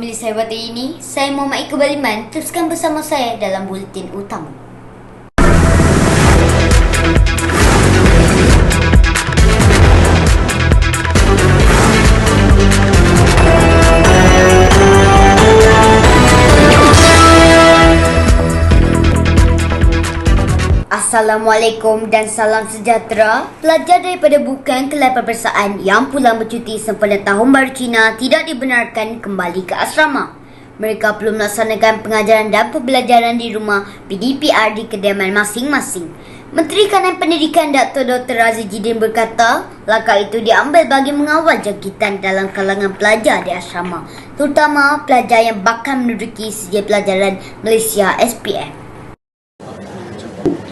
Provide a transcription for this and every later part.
family saya buat hari ini. Saya Muhammad Iqbal Iman. Teruskan bersama saya dalam buletin utama. Assalamualaikum dan salam sejahtera. Pelajar daripada bukan kelab peperiksaan yang pulang bercuti sempena Tahun Baru Cina tidak dibenarkan kembali ke asrama. Mereka perlu melaksanakan pengajaran dan pembelajaran di rumah PDPR di kediaman masing-masing. Menteri Kanan Pendidikan Dr. Razif Jidin berkata, langkah itu diambil bagi mengawal jangkitan dalam kalangan pelajar di asrama, terutama pelajar yang bakal menduduki sijil pelajaran Malaysia SPM.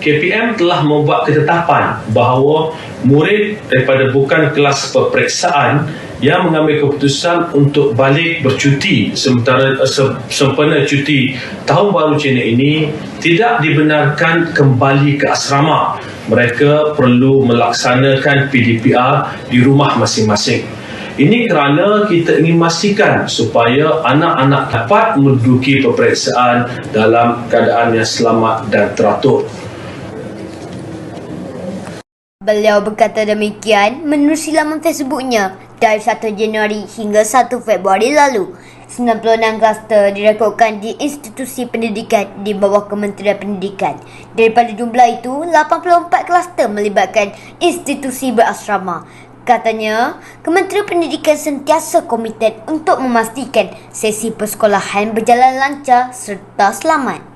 KPM telah membuat ketetapan bahawa murid daripada bukan kelas peperiksaan yang mengambil keputusan untuk balik bercuti sempena cuti Tahun Baru Cina ini tidak dibenarkan kembali ke asrama. Mereka perlu melaksanakan PDPR di rumah masing-masing. Ini kerana kita ingin memastikan supaya anak-anak dapat menduduki peperiksaan dalam keadaan yang selamat dan teratur. Beliau berkata demikian menerusi laman Facebooknya dari 1 Januari hingga 1 Februari lalu. 96 kluster direkodkan di institusi pendidikan di bawah Kementerian Pendidikan. Daripada jumlah itu, 84 kluster melibatkan institusi berasrama. Katanya, Kementerian Pendidikan sentiasa komited untuk memastikan sesi persekolahan berjalan lancar serta selamat.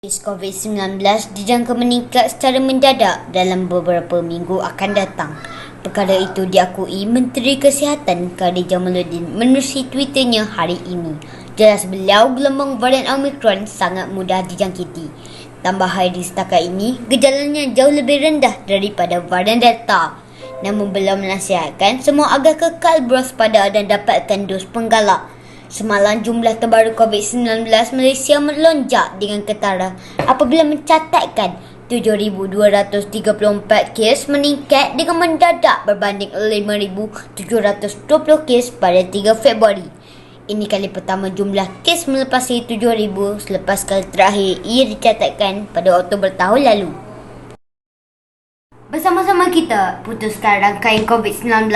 Kes COVID-19 dijangka meningkat secara mendadak dalam beberapa minggu akan datang. Perkara itu diakui Menteri Kesihatan Khadijah Jamaluddin menerusi Twitternya hari ini. Jelas beliau gelombang varian Omicron sangat mudah dijangkiti. Tambah hari setakat ini, gejalanya jauh lebih rendah daripada varian Delta. Namun beliau menasihatkan semua agar kekal berwaspada dan dapatkan dos penggalak. Semalam jumlah terbaru COVID-19 Malaysia melonjak dengan ketara apabila mencatatkan 7,234 kes meningkat dengan mendadak berbanding 5,720 kes pada 3 Februari. Ini kali pertama jumlah kes melepasi 7,000 selepas kali terakhir ia dicatatkan pada Oktober tahun lalu. Bersama-sama kita putuskan rangkaian COVID-19,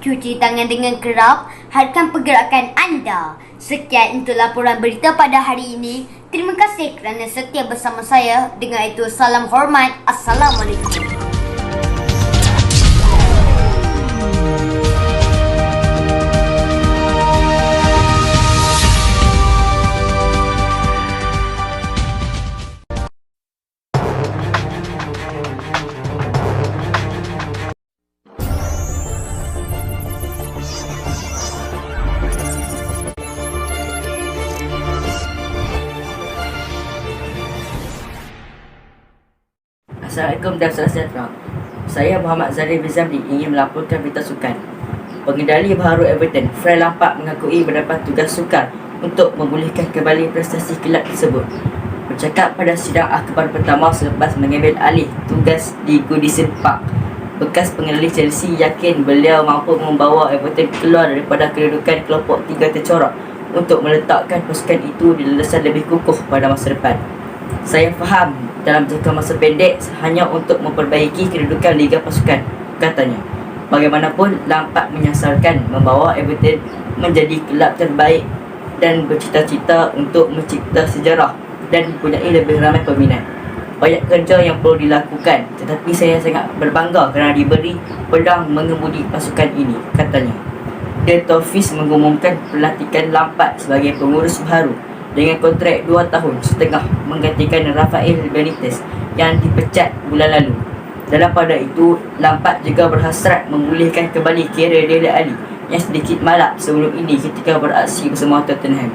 cuci tangan dengan kerap, harkan pergerakan anda. Sekian untuk laporan berita pada hari ini. Terima kasih kerana setia bersama saya. Dengan itu, salam hormat. Assalamualaikum. Assalamualaikum dan salam sejahtera. Saya Muhammad Zahir Bizamli ingin melaporkan berita sukan. Pengendali baharu Everton, Fred Lampard mengakui mendapat tugas sukar untuk memulihkan kembali prestasi kelab tersebut. Bercakap pada sidang akhbar pertama selepas mengambil alih tugas di Goodison Park, bekas pengendali Chelsea yakin beliau mampu membawa Everton keluar daripada kedudukan kelompok 3 tercorok untuk meletakkan pasukan itu di landasan lebih kukuh pada masa depan. Saya faham dalam jangka masa pendek hanya untuk memperbaiki kedudukan Liga Pasukan, katanya. Bagaimanapun, Lampard menyasarkan membawa Everton menjadi kelab terbaik dan bercita-cita untuk mencipta sejarah dan mempunyai lebih ramai peminat. Banyak kerja yang perlu dilakukan, tetapi saya sangat berbangga kerana diberi pedang mengemudi pasukan ini, katanya. The Toffees mengumumkan pelantikan Lampard sebagai pengurus baru dengan kontrak 2 tahun setengah menggantikan Rafael Benitez yang dipecat bulan lalu. Dalam pada itu, Lampard juga berhasrat memulihkan kembali karier Dele Alli yang sedikit malap sebelum ini ketika beraksi bersama Tottenham.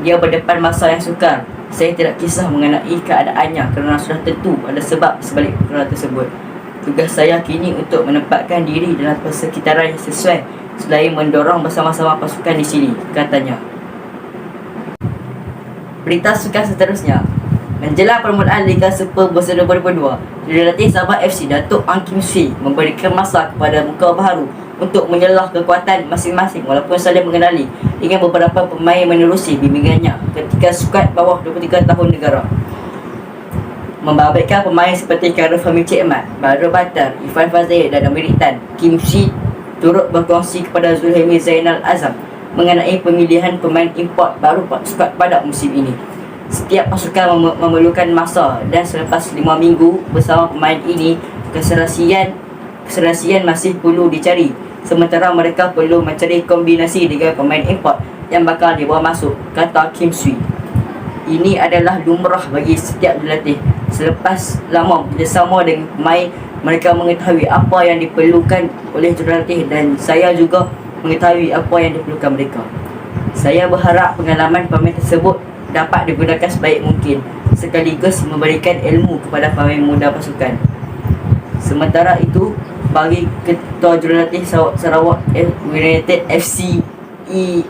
Dia berdepan masa yang sukar. Saya tidak kisah mengenai keadaannya kerana sudah tentu ada sebab sebalik perkara tersebut. Tugas saya kini untuk menempatkan diri dalam persekitaran yang sesuai selain mendorong bersama-sama pasukan di sini, katanya. Berita sukan seterusnya. Menjelang permulaan Liga Super musim 2022, Jurulatih Sabah FC Datuk Ang Kim Swee memberikan masa kepada muka baharu untuk menyelah kekuatan masing-masing walaupun saling mengenali, dengan beberapa pemain menerusi bimbingannya ketika skuad bawah 23 tahun negara. Membabitkan pemain seperti Karul Fahmi Cik Mat, Badrul Batar, Irfan Fazil dan Amirik Tan, Kim Shi turut berkongsi kepada Zulhaimi Zainal Azam mengenai pemilihan pemain import baru skuad pada musim ini. Setiap pasukan memerlukan masa dan selepas 5 minggu bersama pemain ini, keserasian masih perlu dicari. Sementara mereka perlu mencari kombinasi dengan pemain import yang bakal dibawa masuk, kata Kim Sui. Ini adalah lumrah bagi setiap jurulatih. Selepas lama bekerjasama dengan pemain, mereka mengetahui apa yang diperlukan oleh jurulatih dan saya juga mengetahui apa yang diperlukan mereka. Saya berharap pengalaman pemain tersebut dapat digunakan sebaik mungkin sekaligus memberikan ilmu kepada pemain muda pasukan. Sementara itu, bagi Ketua Jurulatih Sarawak United FC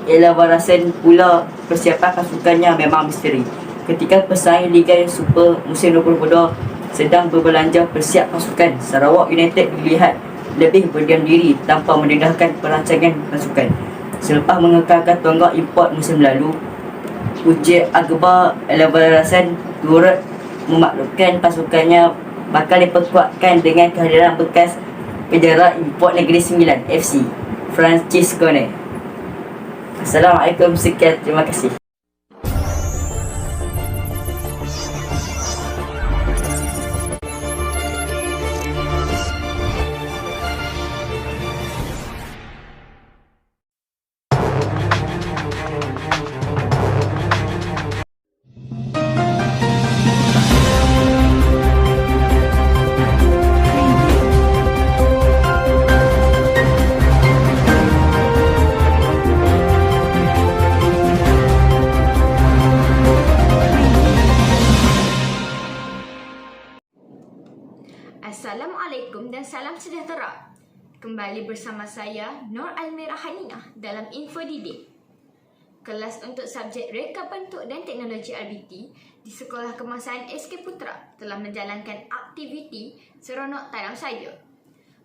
Elevarasan pula, persiapan pasukannya memang misteri. Ketika pesaing Liga Super musim 2022 sedang berbelanja persiap pasukan, Sarawak United dilihat lebih berdiam diri tanpa mendedahkan perancangan pasukan. Selepas mengekalkan tonggak import musim lalu, Uji Akbar Elevarasan turut memaklumkan pasukannya bakal diperkuatkan dengan kehadiran bekas penjara import Negeri Sembilan FC, Francis Kone. Assalamualaikum, sekian, terima kasih. Assalamualaikum dan salam sejahtera. Kembali bersama saya Nur Almira Haninah dalam Info Didik. Kelas untuk subjek Reka Bentuk dan Teknologi RBT di Sekolah Kebangsaan SK Putra telah menjalankan aktiviti seronok tanam sayur.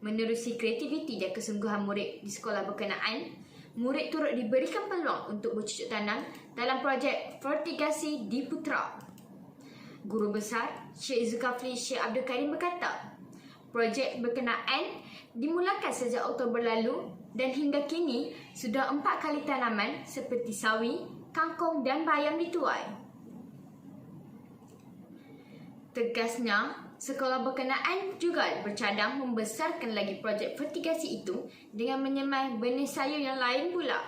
Menerusi kreativiti dan kesungguhan murid di sekolah berkenaan, murid turut diberikan peluang untuk bercucuk tanam dalam projek Vertigasi di Putra. Guru Besar Syekh Zulkifli Syekh Abdul Karim berkata, projek berkenaan dimulakan sejak Oktober lalu dan hingga kini sudah 4 kali tanaman seperti sawi, kangkung dan bayam dituai. Tegasnya, sekolah berkenaan juga bercadang membesarkan lagi projek vertigasi itu dengan menyemai benih sayur yang lain pula.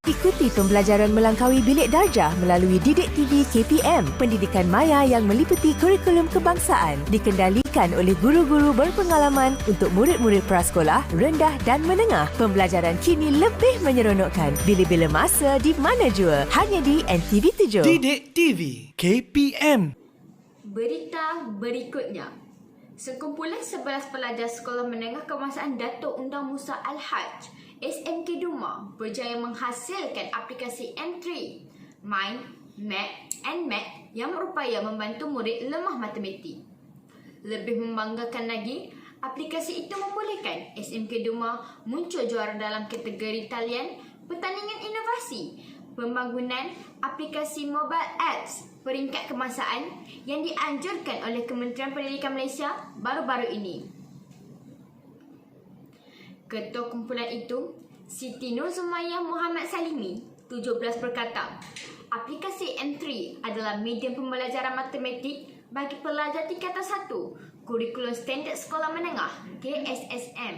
Ikuti pembelajaran melangkaui bilik darjah melalui Didik TV KPM, pendidikan maya yang meliputi kurikulum kebangsaan, dikendalikan oleh guru-guru berpengalaman untuk murid-murid prasekolah, rendah dan menengah. Pembelajaran kini lebih menyeronokkan bila-bila masa di mana jua, hanya di NTV 7. Didik TV KPM. Berita berikutnya. Sekumpulan 11 pelajar Sekolah Menengah Kebangsaan Datuk Undang Musa Al-Haj SMK Duma berjaya menghasilkan aplikasi M3 Mind, Math and Math yang berupaya membantu murid lemah matematik. Lebih membanggakan lagi, aplikasi itu membolehkan SMK Duma muncul juara dalam kategori talian pertandingan inovasi pembangunan aplikasi mobile apps peringkat kebangsaan yang dianjurkan oleh Kementerian Pendidikan Malaysia baru-baru ini. Ketua kumpulan itu, Siti Nur Zumaiyah Muhammad Salimi, 17 berkata, aplikasi M3 adalah medium pembelajaran matematik bagi pelajar tingkatan 1, kurikulum standard sekolah menengah, KSSM.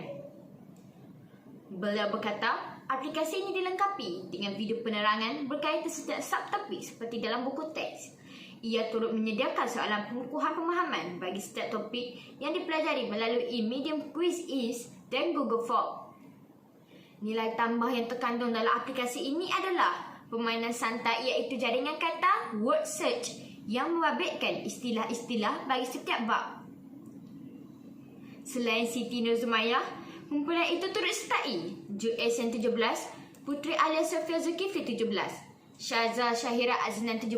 Beliau berkata, aplikasi ini dilengkapi dengan video penerangan berkaitan setiap subtopik seperti dalam buku teks. Ia turut menyediakan soalan pengukuhan pemahaman bagi setiap topik yang dipelajari melalui medium Quiz dan Google Form. Nilai tambah yang terkandung dalam aplikasi ini adalah permainan santai iaitu jaringan kata word search yang membabitkan istilah-istilah bagi setiap bab. Selain Siti Nur Zumaiyah, kumpulan itu turut sertai Ju'es yang 17, Puteri Alia Sofia Zulkifli 17, Syaza Syahira Aznan 17,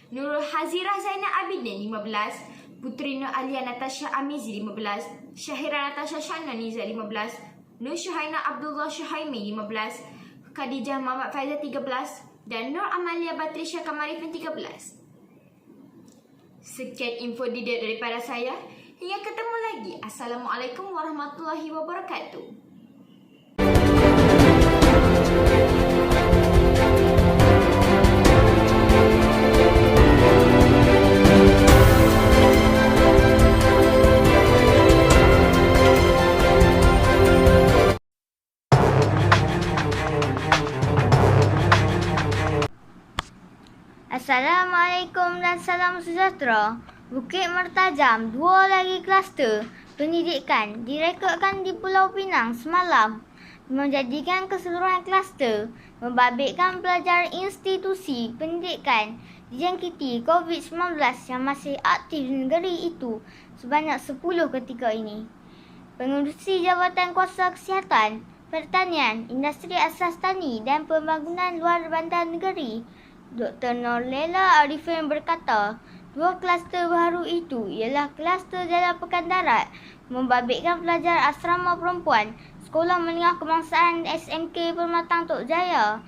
Nurul Hazirah Zainal Abidin 15, Puteri Nur Alia Natasha Amizi 15, Syahira Natasha Shana Niza 15, Nur Syuhaina Abdullah Syuhaimi 15, Khadijah Muhammad Faizal 13 dan Nur Amalia Batrisha Kamarifin 13. Sekian info didik daripada saya. Hingga ketemu lagi. Assalamualaikum warahmatullahi wabarakatuh. Assalamualaikum dan salam sejahtera. Bukit Mertajam, 2 lagi kluster pendidikan direkodkan di Pulau Pinang semalam, menjadikan keseluruhan kluster membabitkan pelajar institusi pendidikan dijangkiti COVID-19 yang masih aktif di negeri itu sebanyak 10 ketika ini. Pengerusi Jabatan Kuasa Kesihatan, Pertanian, Industri Asas Tani dan Pembangunan Luar Bandar Negeri, Dr. Norlela Arifin berkata, 2 kluster baru itu ialah kluster Jalan Pekan Darat membabitkan pelajar asrama perempuan Sekolah Menengah Kebangsaan SMK Permatang Tok Jaya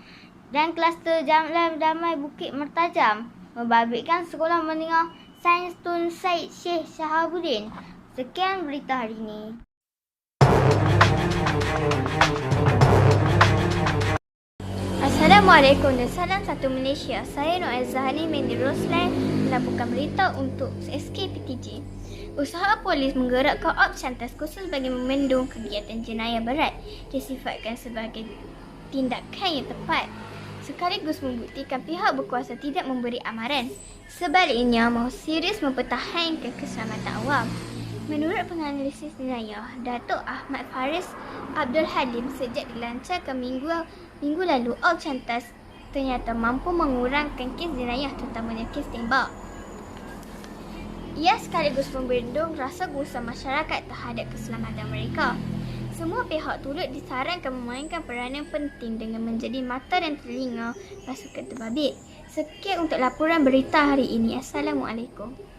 dan kluster Jalan Damai Bukit Mertajam membabitkan Sekolah Menengah Sains Tun Said Sheikh Shahabuddin. Sekian berita hari ini. Assalamualaikum dan salam satu Malaysia. Saya Nur Aizahani Mendi Roslan melaporkan berita untuk SKPTJ. Usaha polis menggerakkan Op Cantas khusus bagi memendung kegiatan jenayah berat disifatkan sebagai tindakan yang tepat sekaligus membuktikan pihak berkuasa tidak memberi amaran. Sebaliknya, mahu serius mempertahankan keselamatan awam. Menurut penganalisis jenayah, Datuk Ahmad Faris Abdul Halim, sejak dilancarkan minggu lalu, Op Cantas ternyata mampu mengurangkan kes jenayah terutamanya kes tembak. Ia sekaligus membendung rasa gusar masyarakat terhadap keselamatan mereka. Semua pihak turut disarankan memainkan peranan penting dengan menjadi mata dan telinga pasukan terbabit. Sekian untuk laporan berita hari ini. Assalamualaikum.